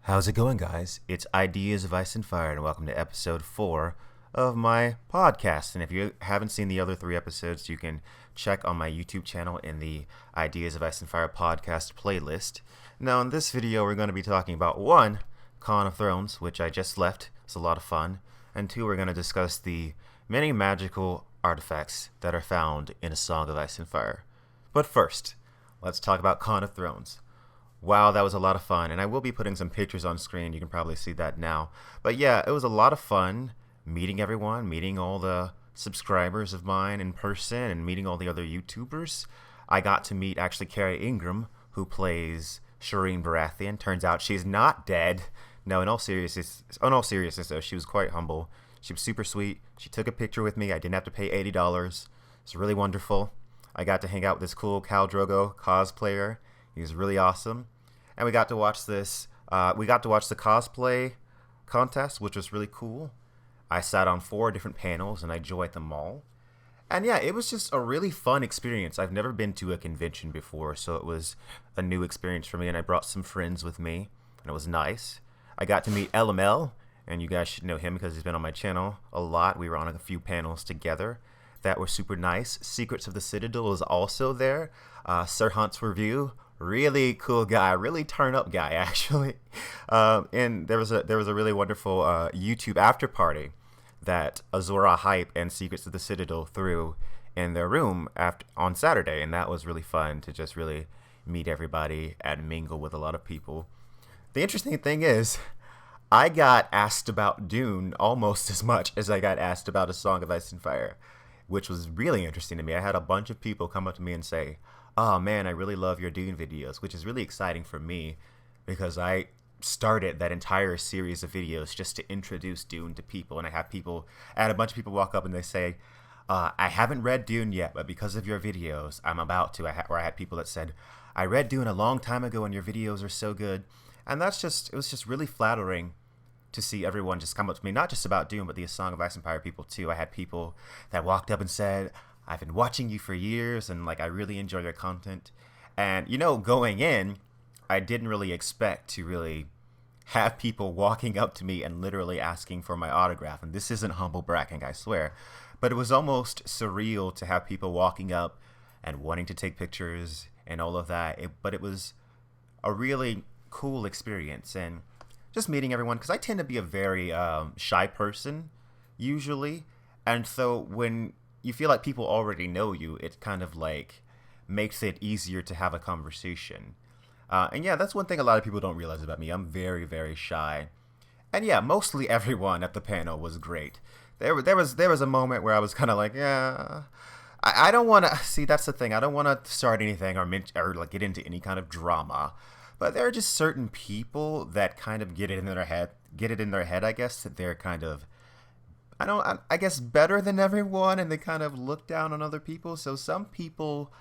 How's it going, guys? It's Ideas of Ice and Fire, and welcome to episode 4 of my podcast. And if you haven't seen the other 3 episodes, you can check on my YouTube channel in the Ideas of Ice and Fire podcast playlist. Now, in this video, we're going to be talking about 1, Con of Thrones, which I just left. It's a lot of fun. And 2, we're going to discuss the many magical artifacts that are found in A Song of Ice and Fire. But first, let's talk about Con of Thrones. Wow, that was a lot of fun, and I will be putting some pictures on screen. You can probably see that now. But yeah, it was a lot of fun meeting everyone, meeting all the subscribers of mine in person, and meeting all the other YouTubers. I got to meet actually Carrie Ingram, who plays Shireen Baratheon. Turns out she's not dead. No, in all seriousness though, she was quite humble. She was super sweet. She took a picture with me. I didn't have to pay $80. It's really wonderful. I got to hang out with this cool Khal Drogo cosplayer. He was really awesome. And we got to watch this. We got to watch the Cosplay Contest, which was really cool. I sat on 4 different panels, and I enjoyed them all. And yeah, it was just a really fun experience. I've never been to a convention before, so it was a new experience for me. And I brought some friends with me, and it was nice. I got to meet LML, and you guys should know him because he's been on my channel a lot. We were on a few panels together that were super nice. Secrets of the Citadel was also there. Sir Hunt's Review. Really cool guy, really turn up guy actually, and there was a really wonderful YouTube after party that Azor Ahai and Secrets of the Citadel threw in their room on Saturday, and that was really fun to just really meet everybody and mingle with a lot of people. The interesting thing is, I got asked about Dune almost as much as I got asked about A Song of Ice and Fire, which was really interesting to me. I had a bunch of people come up to me and say, "Oh man, I really love your Dune videos," which is really exciting for me because I started that entire series of videos just to introduce Dune to people. And I had a bunch of people walk up and they say, "I haven't read Dune yet, but because of your videos, I'm about to." I had people that said, "I read Dune a long time ago and your videos are so good." And it was just really flattering to see everyone just come up to me, not just about Dune, but the A Song of Ice and Fire people too. I had people that walked up and said, "I've been watching you for years, and I really enjoy your content." And going in, I didn't really expect to really have people walking up to me and literally asking for my autograph. And this isn't humble bragging, I swear, but it was almost surreal to have people walking up and wanting to take pictures and all of that. But it was a really cool experience, and just meeting everyone, because I tend to be a very shy person usually, and so when you feel like people already know you, it kind of makes it easier to have a conversation. And yeah, that's one thing a lot of people don't realize about me. I'm very, very shy. And yeah, mostly everyone at the panel was great. There was a moment where I was kind of like, yeah, I don't want to see. That's the thing. I don't want to start anything or get into any kind of drama. But there are just certain people that kind of get it in their head. I guess that they're kind of, I guess, better than everyone, and they kind of look down on other people. So some people,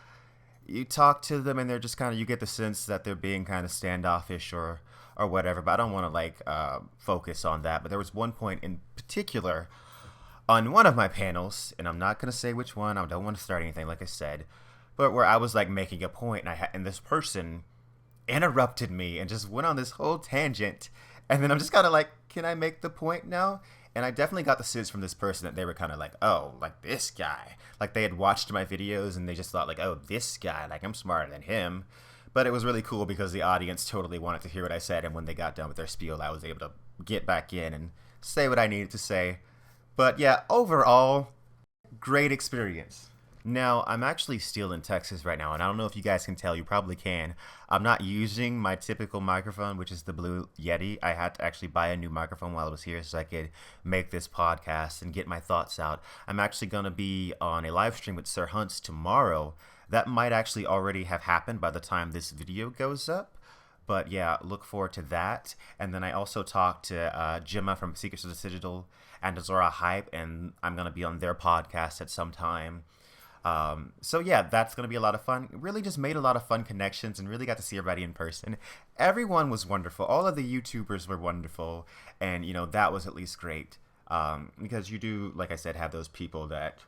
you talk to them and they're just kind of, you get the sense that they're being kind of standoffish or whatever. But I don't want to focus on that. But there was one point in particular on one of my panels, and I'm not going to say which one. I don't want to start anything, like I said, but where I was making a point, and this person interrupted me and just went on this whole tangent. And then I'm just kind of can I make the point now? And I definitely got the sense from this person that they were kind of oh, this guy. They had watched my videos and they just thought oh, this guy, I'm smarter than him. But it was really cool because the audience totally wanted to hear what I said. And when they got done with their spiel, I was able to get back in and say what I needed to say. But yeah, overall, great experience. Now, I'm actually still in Texas right now, and I don't know if you guys can tell. You probably can. I'm not using my typical microphone, which is the Blue Yeti. I had to actually buy a new microphone while I was here so I could make this podcast and get my thoughts out. I'm actually going to be on a live stream with Sir Hunts tomorrow. That might actually already have happened by the time this video goes up. But yeah, look forward to that. And then I also talked to Gemma from Secrets of the Citadel and Azor Ahai, and I'm going to be on their podcast at some time. So yeah, that's going to be a lot of fun. Really just made a lot of fun connections and really got to see everybody in person. Everyone was wonderful. All of the YouTubers were wonderful. And, that was at least great. Because you do, like I said, have those people that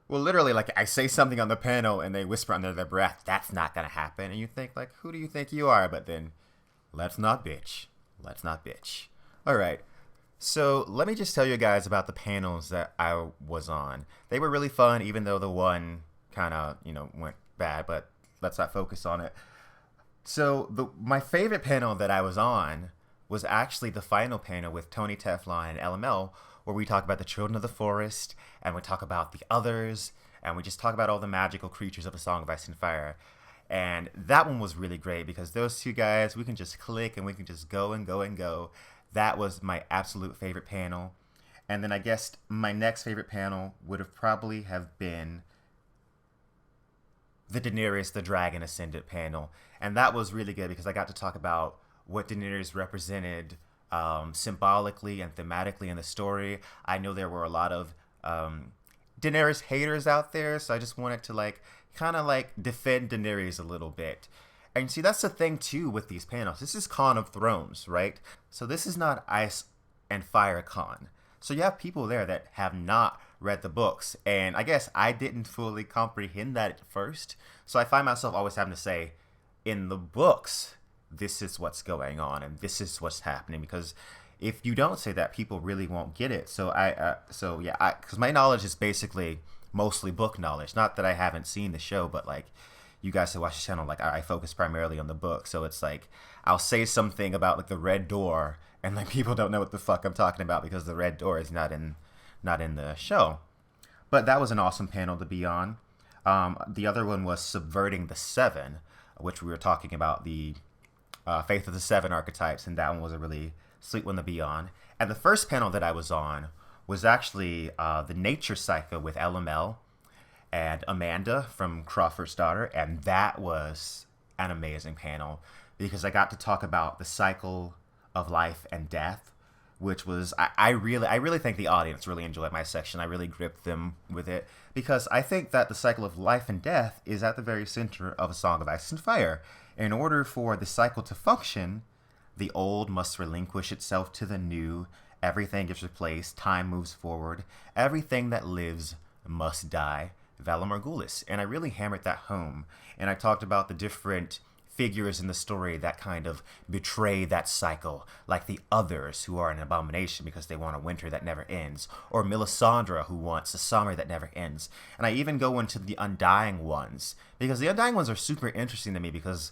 will literally, I say something on the panel and they whisper under their breath, "That's not going to happen." And you think, who do you think you are? But then, let's not bitch. let's not bitch. All right. So let me just tell you guys about the panels that I was on. They were really fun, even though the one kind of, went bad, but let's not focus on it. So my favorite panel that I was on was actually the final panel with Tony Teflon and LML, where we talk about the children of the forest, and we talk about the others, and we just talk about all the magical creatures of A Song of Ice and Fire. And that one was really great because those two guys, we can just click and we can just go and go and go. That was my absolute favorite panel. And then I guess my next favorite panel would have probably have been the Daenerys the Dragon Ascendant panel. And that was really good because I got to talk about what Daenerys represented symbolically and thematically in the story. I know there were a lot of Daenerys haters out there, so I just wanted to kind of defend Daenerys a little bit. And see, that's the thing too with these panels. This is Con of Thrones, right? So this is not Ice and Fire Con. So you have people there that have not read the books, and I guess I didn't fully comprehend that at first. So I find myself always having to say, in the books, this is what's going on and this is what's happening, because if you don't say that, people really won't get it. So because my knowledge is basically mostly book knowledge. Not that I haven't seen the show, but you guys who watch the channel, I focus primarily on the book. So it's I'll say something about the Red Door, and people don't know what the fuck I'm talking about because the Red Door is not in the show. But that was an awesome panel to be on. The other one was Subverting the Seven, which we were talking about the Faith of the Seven archetypes, and that one was a really sweet one to be on. And the first panel that I was on was actually the Nature Cycle with LML and Amanda from Crawford's Daughter, and that was an amazing panel because I got to talk about the cycle of life and death, which was I really think the audience really enjoyed my section. I really gripped them with it because I think that the cycle of life and death is at the very center of A Song of Ice and Fire. In order for the cycle to function, the old must relinquish itself to the new. Everything gets replaced. Time moves forward. Everything that lives must die. Valar Morghulis. And I really hammered that home. And I talked about the different figures in the story that kind of betray that cycle, like the others who are an abomination because they want a winter that never ends, or Melisandre who wants a summer that never ends. And I even go into the Undying Ones because the Undying Ones are super interesting to me because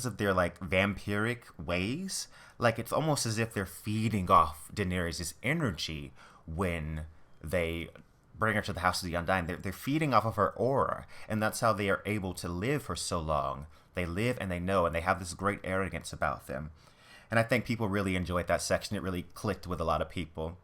of their vampiric ways. It's almost as if they're feeding off Daenerys' energy when they bring her to the House of the Undying. They're feeding off of her aura, and that's how they are able to live for so long. They live and they know, and they have this great arrogance about them. And I think people really enjoyed that section. It really clicked with a lot of people.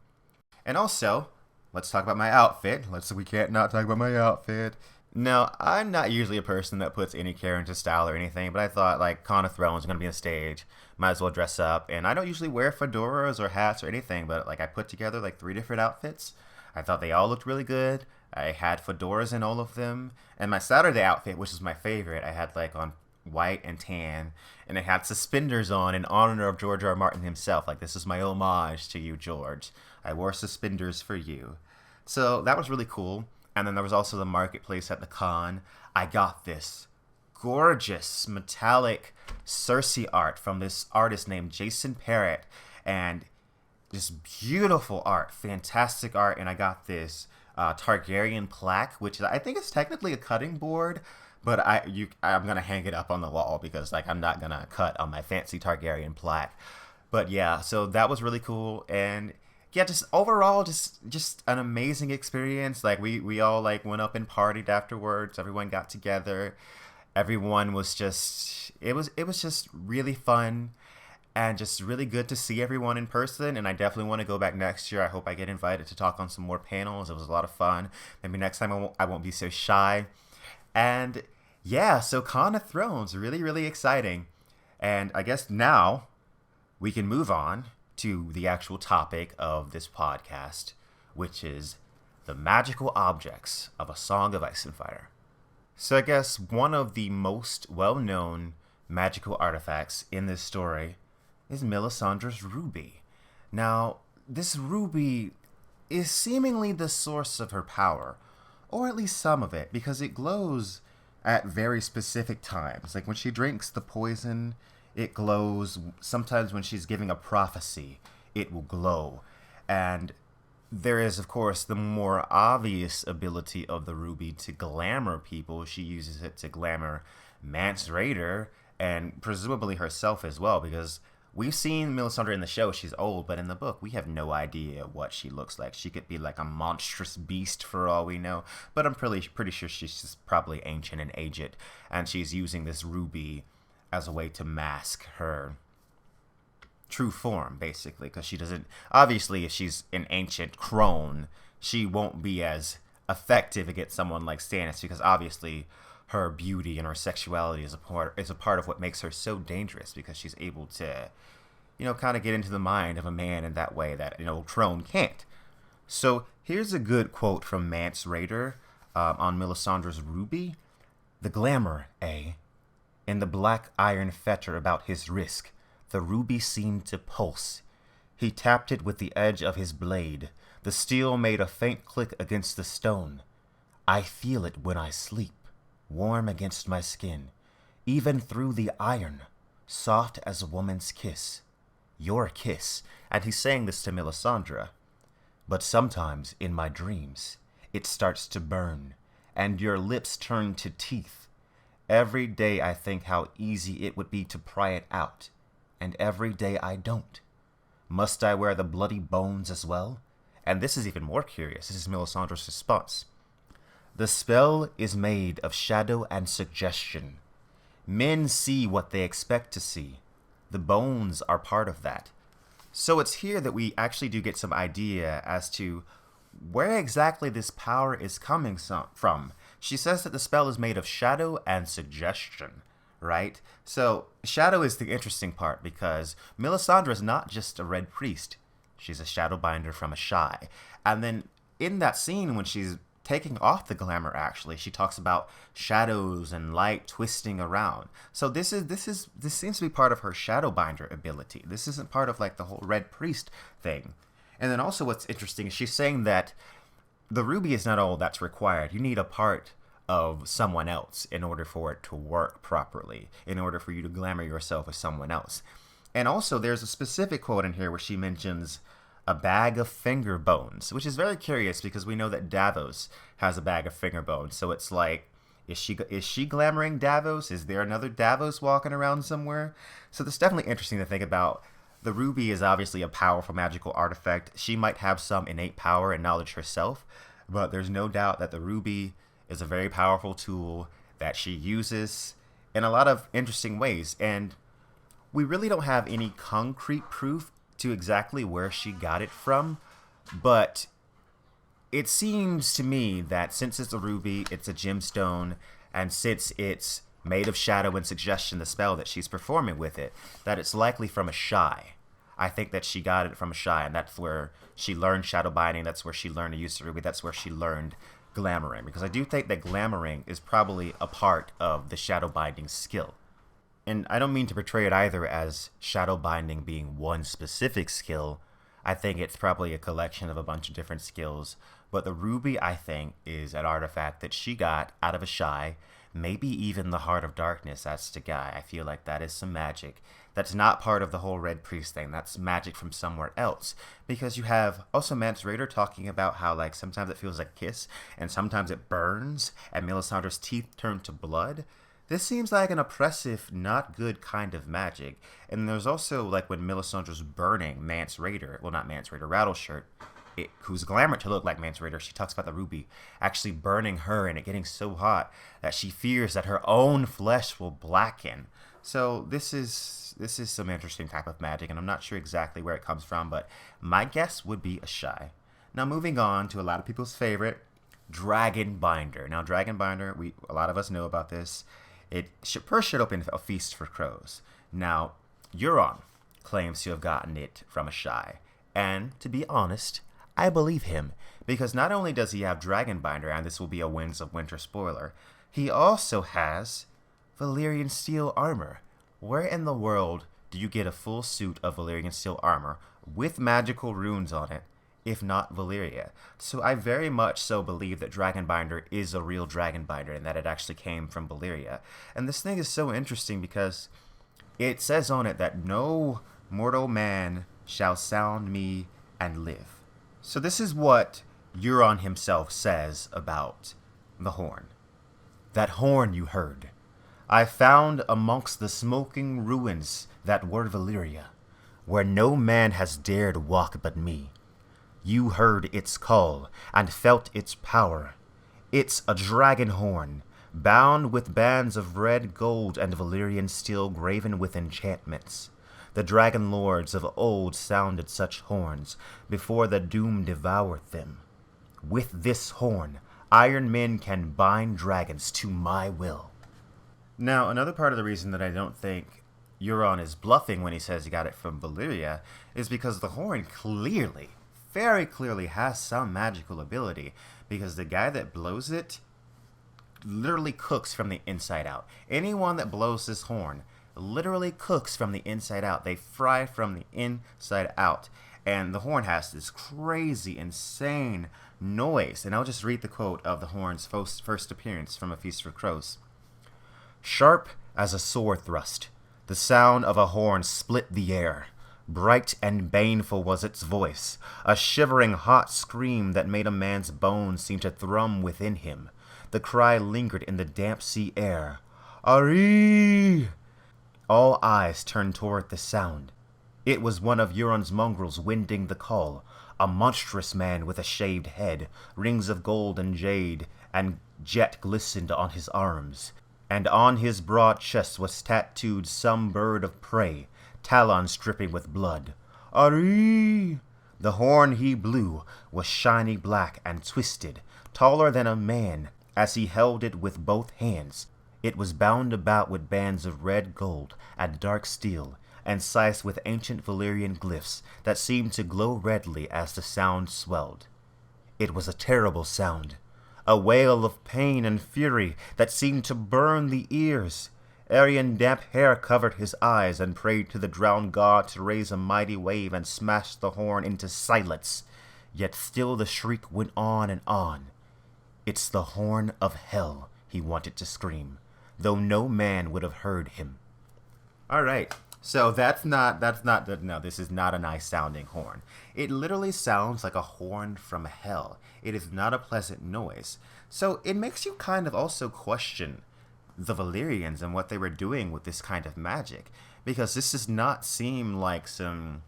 And also, let's talk about my outfit. We can't not talk about my outfit. No, I'm not usually a person that puts any care into style or anything, but I thought, Con of Thrones is going to be on stage. Might as well dress up. And I don't usually wear fedoras or hats or anything, but, I put together, 3 different outfits. I thought they all looked really good. I had fedoras in all of them. And my Saturday outfit, which is my favorite, I had, on white and tan, and I had suspenders on in honor of George R. R. Martin himself. This is my homage to you, George. I wore suspenders for you. So that was really cool. And then there was also the marketplace at the con. I got this gorgeous metallic Cersei art from this artist named Jason Parrott, and this beautiful art, fantastic art. And I got this Targaryen plaque, which I think is technically a cutting board, but I'm going to hang it up on the wall because I'm not going to cut on my fancy Targaryen plaque. But yeah, so that was really cool. And yeah, just overall, just an amazing experience. We all went up and partied afterwards. Everyone got together. Everyone was it was just really fun and just really good to see everyone in person. And I definitely want to go back next year. I hope I get invited to talk on some more panels. It was a lot of fun. Maybe next time I won't be so shy. And yeah, so Con of Thrones, really, really exciting. And I guess now we can move on to the actual topic of this podcast, which is the magical objects of A Song of Ice and Fire. So I guess one of the most well-known magical artifacts in this story is Melisandre's ruby. Now, this ruby is seemingly the source of her power, or at least some of it, because it glows at very specific times. When she drinks the poison, It glows. Sometimes when she's giving a prophecy, it will glow. And there is, of course, the more obvious ability of the ruby to glamour people. She uses it to glamour Mance Rayder and presumably herself as well, because we've seen Melisandre in the show. She's old, but in the book, we have no idea what she looks like. She could be like a monstrous beast for all we know, but I'm pretty sure she's just probably ancient and aged, and she's using this ruby as a way to mask her true form, basically, because she doesn't, obviously, if she's an ancient crone, she won't be as effective against someone like Stannis, because obviously her beauty and her sexuality is a part of what makes her so dangerous, because she's able to, kind of get into the mind of a man in that way that an old crone can't. So here's a good quote from Mance Rayder on Melisandre's ruby. "The glamour, eh? In the black iron fetter about his wrist, the ruby seemed to pulse. He tapped it with the edge of his blade. The steel made a faint click against the stone. I feel it when I sleep, warm against my skin, even through the iron, soft as a woman's kiss. Your kiss." And he's saying this to Melisandre. "But sometimes, in my dreams, it starts to burn, and your lips turn to teeth. Every day I think how easy it would be to pry it out, and every day I don't. Must I wear the bloody bones as well?" And this is even more curious. This is Melisandre's response. "The spell is made of shadow and suggestion. Men see what they expect to see. The bones are part of that." So it's here that we actually do get some idea as to where exactly this power is coming from. She says that the spell is made of shadow and suggestion, right? So shadow is the interesting part, because Melisandre is not just a red priest. She's a shadow binder from a shy. And then in that scene when she's taking off the glamour, actually, she talks about shadows and light twisting around. So this seems to be part of her shadow binder ability. This isn't part of like the whole red priest thing. And then also what's interesting is she's saying that the ruby is not all that's required. You need a part of someone else in order for it to work properly, in order for you to glamour yourself as someone else. And also there's a specific quote in here where she mentions a bag of finger bones, which is very curious because we know that Davos has a bag of finger bones. So it's like, is she glamoring Davos? Is there another Davos walking around somewhere? So that's definitely interesting to think about. The ruby is obviously a powerful magical artifact. She might have some innate power and knowledge herself, but there's no doubt that the ruby is a very powerful tool that she uses in a lot of interesting ways. And we really don't have any concrete proof to exactly where she got it from, but it seems to me that since it's a ruby, it's a gemstone, and since it's made of shadow and suggestion, the spell that she's performing with it, that it's likely from a shy. I think that she got it from a shy, and that's where she learned shadow binding, that's where she learned to use the ruby, that's where she learned glamoring, because I do think that glamoring is probably a part of the shadow binding skill. And I don't mean to portray it either as shadow binding being one specific skill. I think it's probably a collection of a bunch of different skills. But the ruby, I think, is an artifact that she got out of a shy, maybe even the Heart of Darkness. That's the guy. I feel like that is some magic. That's not part of the whole Red Priest thing. That's magic from somewhere else. Because you have also Mance Rayder talking about how like sometimes it feels like a kiss, and sometimes it burns, and Melisandre's teeth turn to blood. This seems like an oppressive, not good kind of magic. And there's also, like, when Melisandre's burning Mance Rayder, well, not Mance Rayder, Rattleshirt, who's glamored to look like Mance Rayder, she talks about the ruby actually burning her and it getting so hot that she fears that her own flesh will blacken. So this is some interesting type of magic, and I'm not sure exactly where it comes from, but my guess would be a shy. Now, moving on to a lot of people's favorite, Dragon Binder. Now, Dragon Binder, a lot of us know about this. It first should open a feast for crows. Now, Euron claims to have gotten it from a shy. And, to be honest, I believe him. Because not only does he have Dragonbinder, and this will be a Winds of Winter spoiler, he also has Valyrian Steel armor. Where in the world do you get a full suit of Valyrian Steel armor with magical runes on it, if not Valyria? So I very much so believe that Dragonbinder is a real Dragonbinder and that it actually came from Valyria. And this thing is so interesting because It says on it that no mortal man shall sound me and live. So this is what Euron himself says about the horn. That horn you heard, I found amongst the smoking ruins that were Valyria, where no man has dared walk but me. You heard its call and felt its power. It's a dragon horn, bound with bands of red gold and Valyrian steel graven with enchantments. The dragon lords of old sounded such horns before the doom devoured them. With this horn, iron men can bind dragons to my will. Now, another part of the reason that I don't think Euron is bluffing when he says he got it from Valyria is because the horn clearly, very clearly has some magical ability, because the guy that blows it literally cooks from the inside out. Anyone that blows this horn literally cooks from the inside out. They fry from the inside out. And the horn has this crazy, insane noise. And I'll just read the quote of the horn's first appearance from A Feast for Crows. Sharp as a sword thrust, the sound of a horn split the air. Bright and baneful was its voice, a shivering hot scream that made a man's bones seem to thrum within him. The cry lingered in the damp sea air. Aree! All eyes turned toward the sound. It was one of Euron's mongrels winding the call, a monstrous man with a shaved head, rings of gold and jade, and jet glistened on his arms. And on his broad chest was tattooed some bird of prey, talons dripping with blood. Aree! The horn he blew was shiny black and twisted, taller than a man, as he held it with both hands. It was bound about with bands of red gold and dark steel, and sized with ancient Valyrian glyphs that seemed to glow redly as the sound swelled. It was a terrible sound, a wail of pain and fury that seemed to burn the ears. Aryan damp hair covered his eyes and prayed to the drowned god to raise a mighty wave and smash the horn into silence. Yet still the shriek went on and on. It's the horn of hell, he wanted to scream, though no man would have heard him. All right, so this is not a nice sounding horn. It literally sounds like a horn from hell. It is not a pleasant noise. So it makes you kind of also question the Valyrians and what they were doing with this kind of magic, because this does not seem like something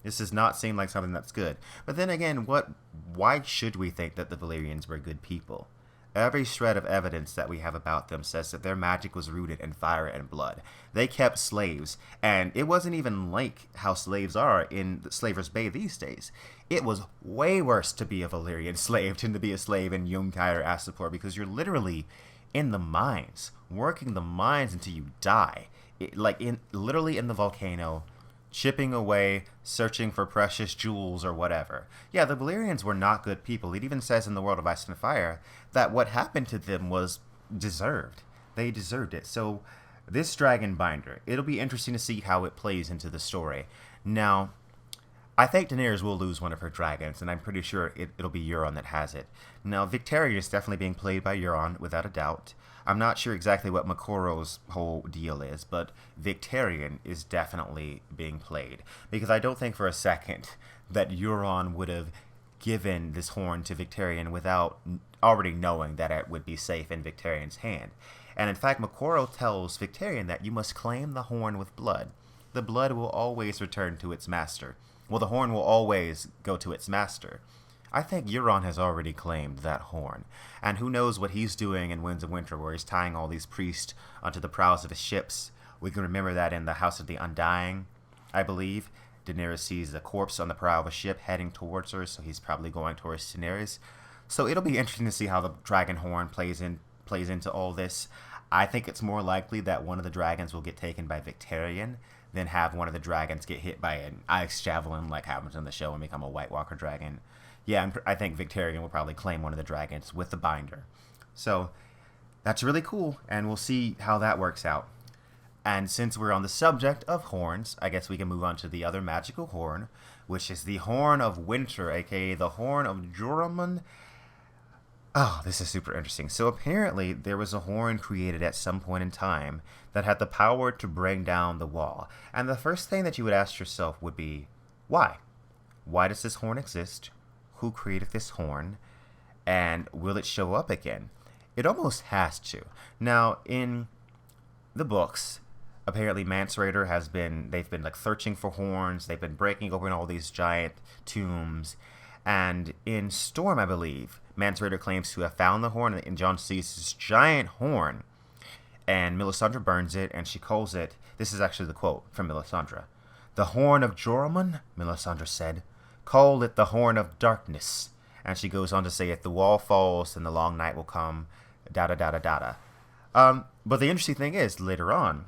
that's good. But then again, why should we think that the Valyrians were good people? Every shred of evidence that we have about them says that their magic was rooted in fire and blood. They kept slaves, and it wasn't even like how slaves are in Slaver's Bay these days. It was way worse to be a Valyrian slave than to be a slave in Yunkai or Astapor, because you're literally in the mines, working the mines until you die. Literally in the volcano, chipping away, searching for precious jewels or whatever. Yeah, the Valyrians were not good people. It even says in the World of Ice and Fire that what happened to them was deserved. They deserved it. So this dragon binder, it'll be interesting to see how it plays into the story. Now, I think Daenerys will lose one of her dragons, and I'm pretty sure it'll be Euron that has it. Now, Victarion is definitely being played by Euron, without a doubt. I'm not sure exactly what Makoro's whole deal is, but Victarion is definitely being played. Because I don't think for a second that Euron would have given this horn to Victarion without already knowing that it would be safe in Victarion's hand. And in fact, Makoro tells Victarion that you must claim the horn with blood. The blood will always return to its master. Well, the horn will always go to its master. I think Euron has already claimed that horn, and who knows what he's doing in Winds of Winter, where he's tying all these priests onto the prows of his ships. We can remember that in the House of the Undying, I believe. Daenerys sees a corpse on the prow of a ship heading towards her, so he's probably going towards Daenerys. So it'll be interesting to see how the dragon horn plays into all this. I think it's more likely that one of the dragons will get taken by Victarion than have one of the dragons get hit by an ice javelin like happens in the show and become a White Walker dragon. Yeah, I think Victarion will probably claim one of the dragons with the binder. So that's really cool, and we'll see how that works out. And since we're on the subject of horns, I guess we can move on to the other magical horn, which is the Horn of Winter, aka the Horn of Joramun. Oh, this is super interesting. So apparently there was a horn created at some point in time that had the power to bring down the wall. And the first thing that you would ask yourself would be, why? Why does this horn exist? Who created this horn? And will it show up again? It almost has to. Now, in the books, apparently Mance Rayder they've been like searching for horns, they've been breaking open all these giant tombs, and in Storm, I believe, Mance Rayder claims to have found the horn, and Jon sees this giant horn, and Melisandre burns it, and she calls it, this is actually the quote from Melisandre, "The horn of Joramun," Melisandre said, "call it the horn of darkness." And she goes on to say, if the wall falls, then the long night will come, da-da-da-da-da-da. But the interesting thing is, later on,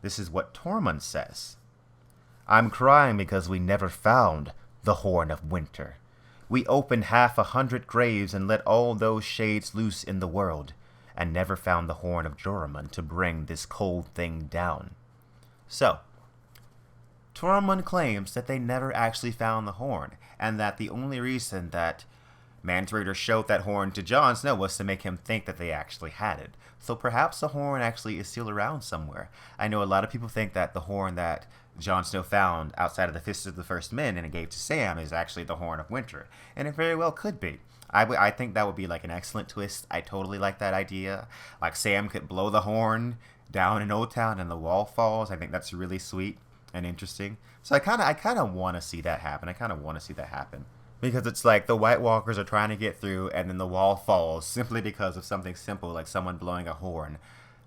this is what Tormund says. "I'm crying because we never found the Horn of Winter. We opened 100 graves and let all those shades loose in the world, and never found the Horn of Joramun to bring this cold thing down." So, Tormund claims that they never actually found the horn, and that the only reason that Mance Rayder showed that horn to Jon Snow was to make him think that they actually had it. So perhaps the horn actually is still around somewhere. I know a lot of people think that the horn that Jon Snow found outside of the Fist of the First Men and gave to Sam is actually the Horn of Winter. And it very well could be. I think that would be like an excellent twist. I totally like that idea. Like Sam could blow the horn down in Old Town and the wall falls. I think that's really sweet and interesting. So I kind of want to see that happen. Because it's like the White Walkers are trying to get through and then the wall falls simply because of something simple like someone blowing a horn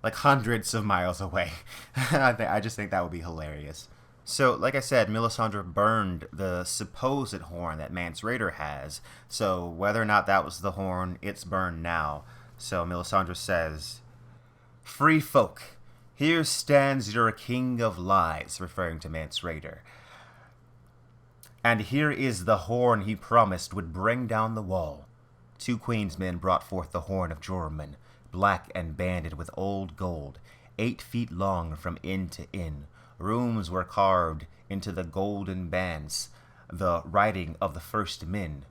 like hundreds of miles away. I just think that would be hilarious. So, like I said, Melisandre burned the supposed horn that Mance Rayder has. So, whether or not that was the horn, it's burned now. So, Melisandre says, "Free folk, here stands your king of lies," referring to Mance Rayder. "And here is the horn he promised would bring down the wall." 2 Queen's men brought forth the horn of Joramun, black and banded with old gold, 8 feet long from end to end. Runes were carved into the golden bands, the writing of the first men.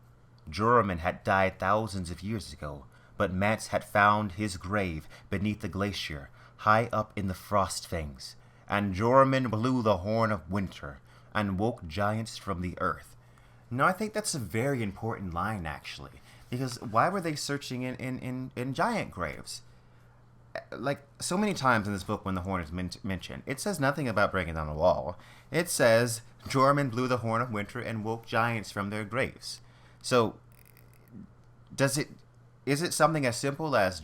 Joramun had died thousands of years ago, but Mance had found his grave beneath the glacier, high up in the frost fangs. And Joramun blew the horn of winter, and woke giants from the earth. Now, I think that's a very important line, actually, because why were they searching in giant graves? Like, so many times in this book when the horn is mentioned, it says nothing about breaking down a wall. It says, Joramun blew the horn of winter and woke giants from their graves. So, is it something as simple as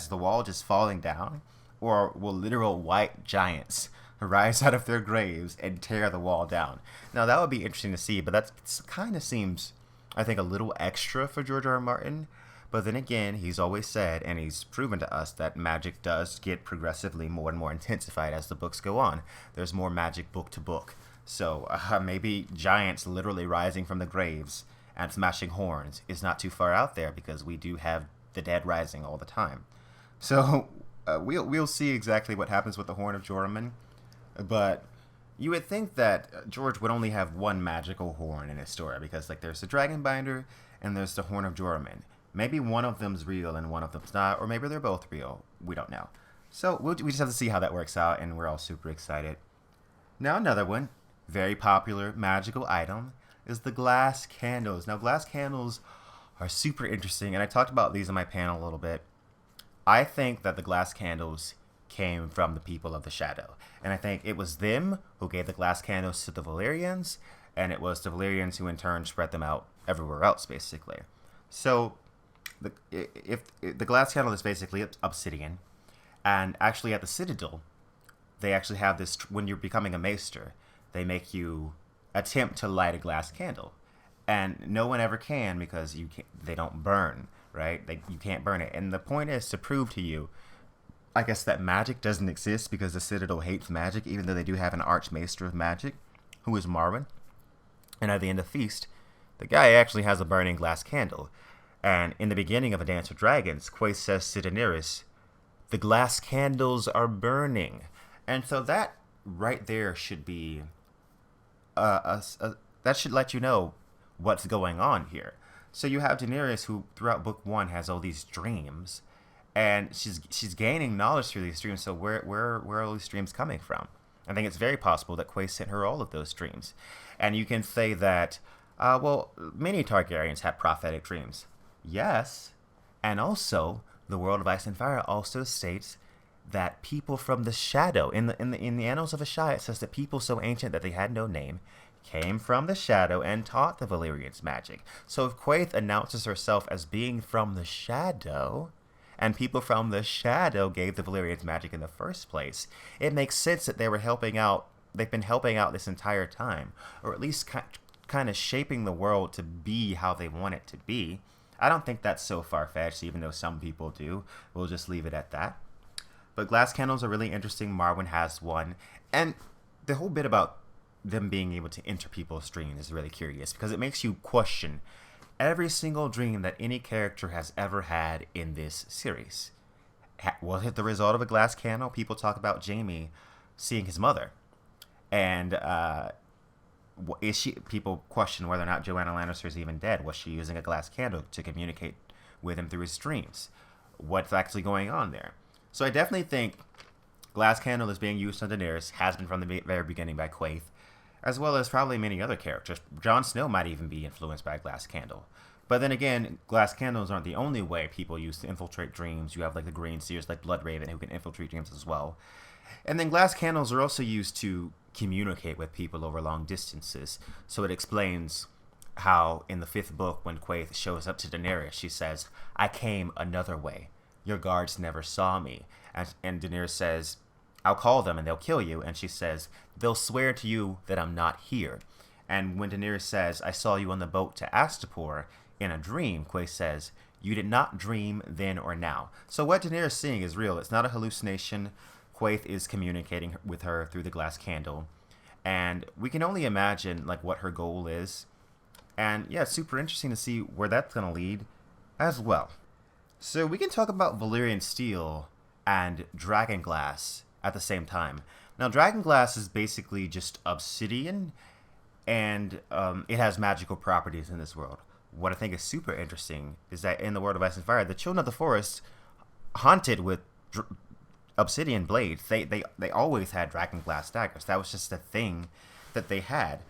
the wall just falling down? Or will literal white giants rise out of their graves and tear the wall down? Now, that would be interesting to see, but that kind of seems, I think, a little extra for George R.R. Martin. But then again, he's always said, and he's proven to us, that magic does get progressively more and more intensified as the books go on. There's more magic book to book. So maybe giants literally rising from the graves and smashing horns is not too far out there, because we do have the dead rising all the time. So we'll see exactly what happens with the Horn of Joramun. But you would think that George would only have one magical horn in his story, because like there's the Dragon Binder and there's the Horn of Joramun. Maybe one of them's real and one of them's not, or maybe they're both real. We don't know. So we just have to see how that works out, and we're all super excited. Now another one, very popular magical item, is the glass candles. Now glass candles are super interesting, and I talked about these in my panel a little bit. I think that the glass candles came from the people of the Shadow, and I think it was them who gave the glass candles to the Valyrians, and it was the Valyrians who in turn spread them out everywhere else, basically. So if the glass candle is basically obsidian, and actually at the Citadel, they actually have this, when you're becoming a maester, they make you attempt to light a glass candle, and no one ever can, because they don't burn, right? You can't burn it, and the point is to prove to you, I guess, that magic doesn't exist, because the Citadel hates magic, even though they do have an archmaester of magic, who is Marwyn. And at the end of Feast, the guy actually has a burning glass candle. And in the beginning of A Dance with Dragons, Quaithe says to Daenerys, "The glass candles are burning." And so that right there should be, that should let you know what's going on here. So you have Daenerys, who throughout book 1 has all these dreams, and she's gaining knowledge through these dreams. So where are all these dreams coming from? I think it's very possible that Quaithe sent her all of those dreams. And you can say that, well, many Targaryens have prophetic dreams. Yes, and also the World of Ice and Fire also states that people from the shadow, in the Annals of Ashai, it says that people so ancient that they had no name came from the shadow and taught the Valyrians magic. So if Quaithe announces herself as being from the shadow, and people from the shadow gave the Valyrians magic in the first place, it makes sense that they were helping out. They've been helping out this entire time, or at least kind of shaping the world to be how they want it to be. I don't think that's so far-fetched, even though some people do. We'll just leave it at that. But glass candles are really interesting. Marwyn has one. And the whole bit about them being able to enter people's dreams is really curious, because it makes you question every single dream that any character has ever had in this series. Was it the result of a glass candle? People talk about Jaime seeing his mother. And people question whether or not Joanna Lannister is even dead. Was she using a glass candle to communicate with him through his dreams? What's actually going on there? So I definitely think glass candle is being used on Daenerys, has been from the very beginning by Quaithe, as well as probably many other characters. Jon Snow might even be influenced by glass candle. But then again, glass candles aren't the only way people use to infiltrate dreams. You have like the Green Seers like Bloodraven who can infiltrate dreams as well. And then glass candles are also used to communicate with people over long distances. So it explains how in the 5th book, when Quaithe shows up to Daenerys, she says, "I came another way. Your guards never saw me." And Daenerys says, "I'll call them and they'll kill you." And she says, "They'll swear to you that I'm not here." And when Daenerys says, "I saw you on the boat to Astapor in a dream," Quaithe says, "You did not dream then or now." So what Daenerys is seeing is real. It's not a hallucination. Quaithe is communicating with her through the glass candle. And we can only imagine like what her goal is. And yeah, it's super interesting to see where that's going to lead as well. So we can talk about Valyrian Steel and Dragonglass at the same time. Now, Dragonglass is basically just obsidian, and it has magical properties in this world. What I think is super interesting is that in the world of Ice and Fire, the children of the forest haunted with Obsidian Blades. They always had Dragonglass daggers. That was just a thing that they had.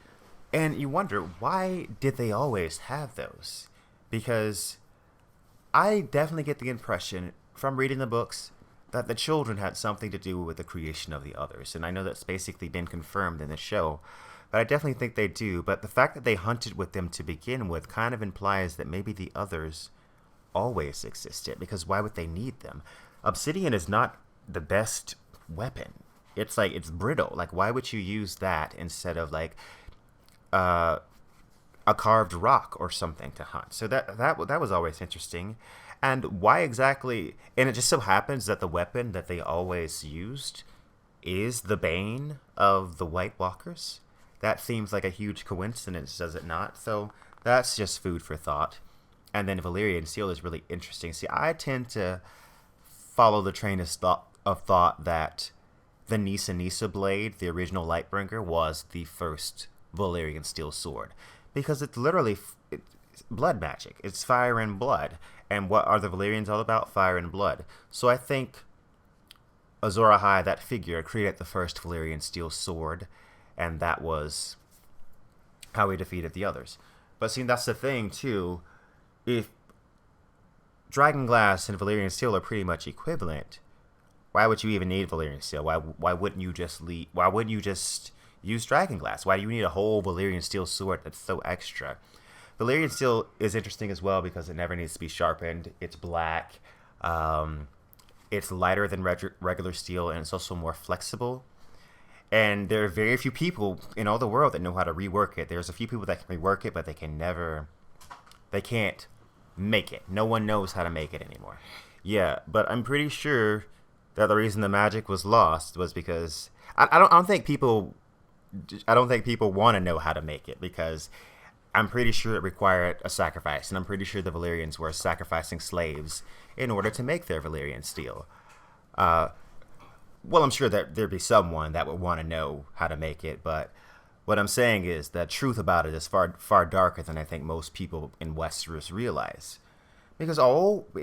And you wonder, why did they always have those? Because I definitely get the impression from reading the books that the children had something to do with the creation of the others. And I know that's basically been confirmed in the show, but I definitely think they do. But the fact that they hunted with them to begin with kind of implies that maybe the others always existed, because why would they need them? Obsidian is not the best weapon. It's like, it's brittle. Like, why would you use that instead of like a carved rock or something to hunt? So that was always interesting. And why exactly? And it just so happens that the weapon that they always used is the bane of the White Walkers. That seems like a huge coincidence, does it not? So that's just food for thought. And then Valyrian Steel is really interesting. See, I tend to follow the train of thought that the Nissa blade, the original Lightbringer, was the first Valyrian Steel sword, because it's literally blood magic. It's fire and blood. And what are the Valyrians all about? Fire and blood. So I think Azor Ahai, that figure, created the first Valyrian Steel sword, and that was how he defeated the others. But see, that's the thing too. If Dragonglass and Valyrian Steel are pretty much equivalent, why would you even need Valyrian Steel? Why wouldn't you just use Dragonglass? Why do you need a whole Valyrian Steel sword that's so extra? Valyrian Steel is interesting as well because it never needs to be sharpened. It's black. It's lighter than regular steel, and it's also more flexible. And there are very few people in all the world that know how to rework it. There's a few people that can rework it, but they can't make it. No one knows how to make it anymore. Yeah, but I'm pretty sure that the reason the magic was lost was because I don't think people want to know how to make it, because I'm pretty sure it required a sacrifice, and I'm pretty sure the Valyrians were sacrificing slaves in order to make their Valyrian Steel. Well, I'm sure that there'd be someone that would want to know how to make it, but What I'm saying is the truth about it is far darker than I think most people in Westeros realize. Because all of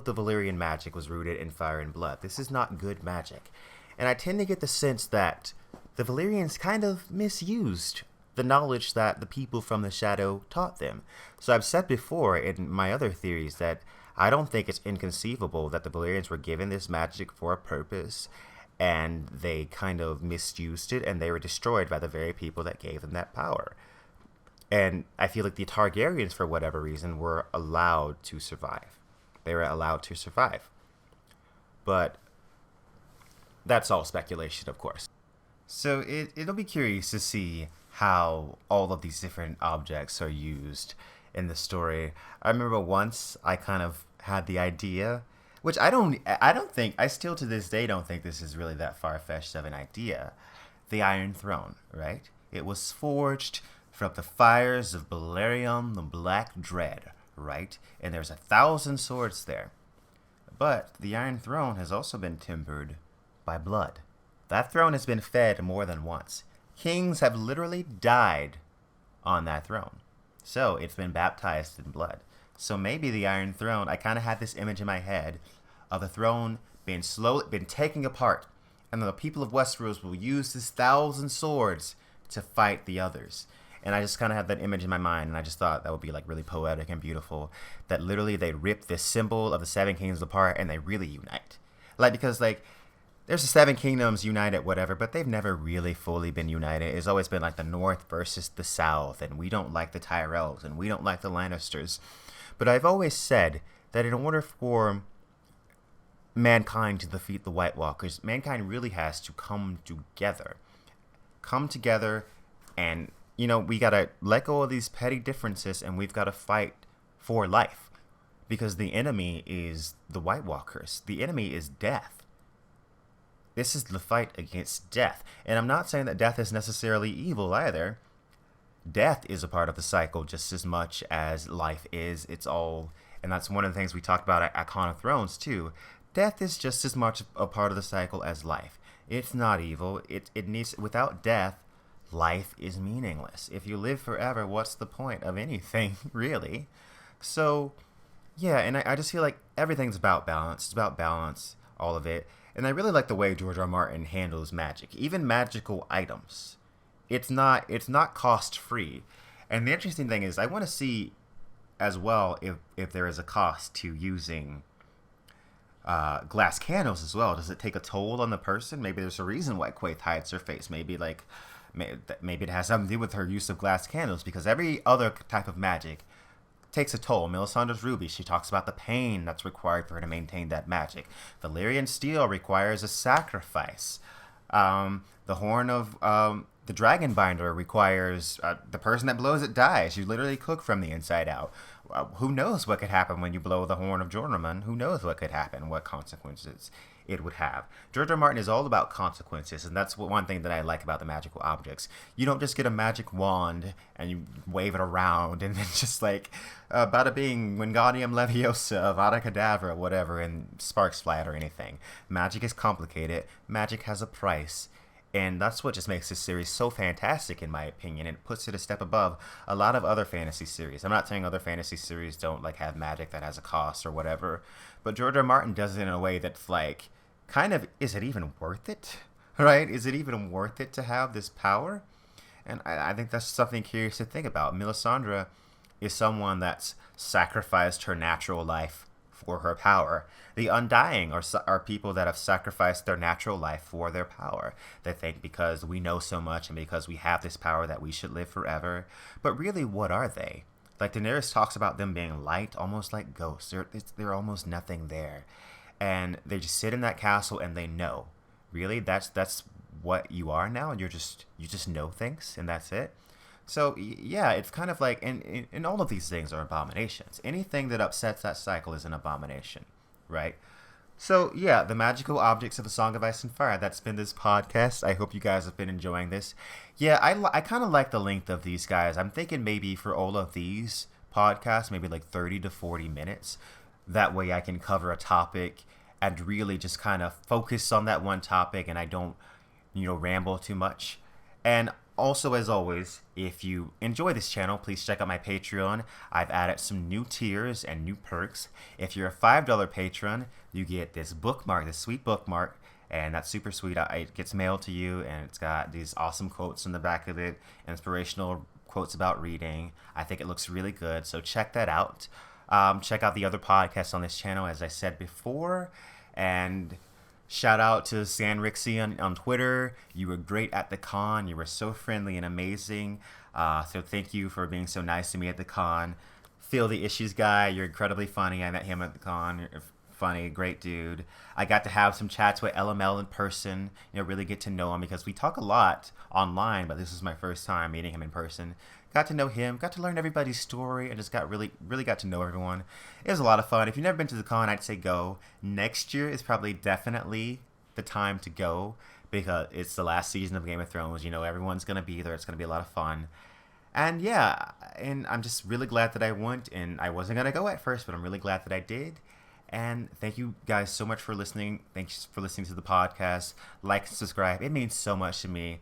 the Valyrian magic was rooted in fire and blood. This is not good magic. And I tend to get the sense that the Valyrians kind of misused the knowledge that the people from the Shadow taught them. So I've said before in my other theories that I don't think it's inconceivable that the Valyrians were given this magic for a purpose, and they kind of misused it, and they were destroyed by the very people that gave them that power. And I feel like the Targaryens, for whatever reason, were allowed to survive. They were allowed to survive. But that's all speculation, of course. So it'll be curious to see how all of these different objects are used in the story. I remember once I kind of had the idea, which I still to this day don't think this is really that far-fetched of an idea. The Iron Throne, right? It was forged from the fires of Balerion the Black Dread, right? And there's 1,000 swords there. But the Iron Throne has also been timbered by blood. That throne has been fed more than once. Kings have literally died on that throne. So it's been baptized in blood. So maybe the Iron Throne, I kind of had this image in my head of the throne being taken apart. And then the people of Westeros will use this 1,000 swords to fight the others. And I just kind of had that image in my mind, and I just thought that would be like really poetic and beautiful. That literally they rip this symbol of the Seven Kingdoms apart and they really unite. Because there's the Seven Kingdoms united, whatever, but they've never really fully been united. It's always been like the North versus the South, and we don't like the Tyrells, and we don't like the Lannisters. But I've always said that in order for mankind to defeat the White Walkers, mankind really has to come together. Come together and, we got to let go of these petty differences, and we've got to fight for life. Because the enemy is the White Walkers. The enemy is death. This is the fight against death. And I'm not saying that death is necessarily evil either. Death is a part of the cycle just as much as life is. It's all, and that's one of the things we talked about at Con of Thrones too. Death is just as much a part of the cycle as life. It's not evil. It needs, without death, life is meaningless. If you live forever, what's the point of anything, really? So, yeah, and I just feel like everything's about balance. It's about balance, all of it. And I really like the way George R. R. Martin handles magic, even magical items. It's not cost free. And the interesting thing is, I want to see as well if there is a cost to using glass candles as well. Does it take a toll on the person? Maybe there's a reason why Quaithe hides her face. Maybe it has something to do with her use of glass candles, because every other type of magic takes a toll. Melisandre's ruby, she talks about the pain that's required for her to maintain that magic. Valyrian steel requires a sacrifice. The horn of the dragon binder requires the person that blows it dies. You literally cook from the inside out. Who knows what could happen when you blow the horn of Joramun? Who knows what could happen, what consequences it would have. George R. R. Martin is all about consequences, and that's one thing that I like about the magical objects. You don't just get a magic wand and you wave it around and then just like, bada bing, Wingardium Leviosa, Avada Kedavra, whatever, and sparks fly out or anything. Magic is complicated. Magic has a price. And that's what just makes this series so fantastic, in my opinion. It puts it a step above a lot of other fantasy series. I'm not saying other fantasy series don't have magic that has a cost or whatever, but George R. R. Martin does it in a way that's kind of, is it even worth it? Right? Is it even worth it to have this power? And I think that's something curious to think about. Melisandre is someone that's sacrificed her natural life for her power. The Undying are people that have sacrificed their natural life for their power. They think because we know so much and because we have this power that we should live forever. But really, what are they? Daenerys talks about them being light, almost like ghosts. They're almost nothing there. And they just sit in that castle and they know. Really, that's what you are now. You just know things and that's it. So, yeah, it's kind of like, and all of these things are abominations. Anything that upsets that cycle is an abomination, right? So, yeah, the magical objects of the Song of Ice and Fire, that's been this podcast. I hope you guys have been enjoying this. Yeah, I kind of like the length of these guys. I'm thinking maybe for all of these podcasts, maybe 30 to 40 minutes. That way I can cover a topic and really just kind of focus on that one topic and I don't, ramble too much. And also, as always, if you enjoy this channel, please check out my Patreon. I've added some new tiers and new perks. If you're a $5 patron, you get this bookmark, this sweet bookmark, and that's super sweet. It gets mailed to you, and it's got these awesome quotes in the back of it, inspirational quotes about reading. I think it looks really good, so check that out. Check out the other podcasts on this channel, as I said before, and shout out to Sandrixie on Twitter. You were great at the con. You were so friendly and amazing. So thank you for being so nice to me at the con. Feel the Issues guy. You're incredibly funny. I met him at the con. You're funny, great dude. I got to have some chats with LML in person. Really get to know him because we talk a lot online, but this is my first time meeting him in person. Got to know him, got to learn everybody's story, and just got really got to know everyone. It was a lot of fun. If you've never been to the con, I'd say go. Next year is probably definitely the time to go because it's the last season of Game of Thrones. Everyone's going to be there. It's going to be a lot of fun. And yeah, and I'm just really glad that I went, and I wasn't going to go at first, but I'm really glad that I did. And thank you guys so much for listening. Thanks for listening to the podcast. Like and subscribe. It means so much to me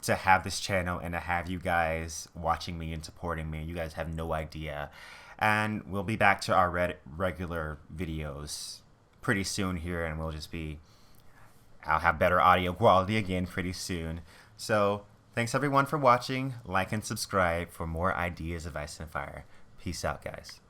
to have this channel and to have you guys watching me and supporting me. You guys have no idea. And we'll be back to our regular videos pretty soon here, and I'll have better audio quality again pretty soon. So thanks everyone for watching. Like and subscribe for more Ideas of Ice and Fire. Peace out, guys.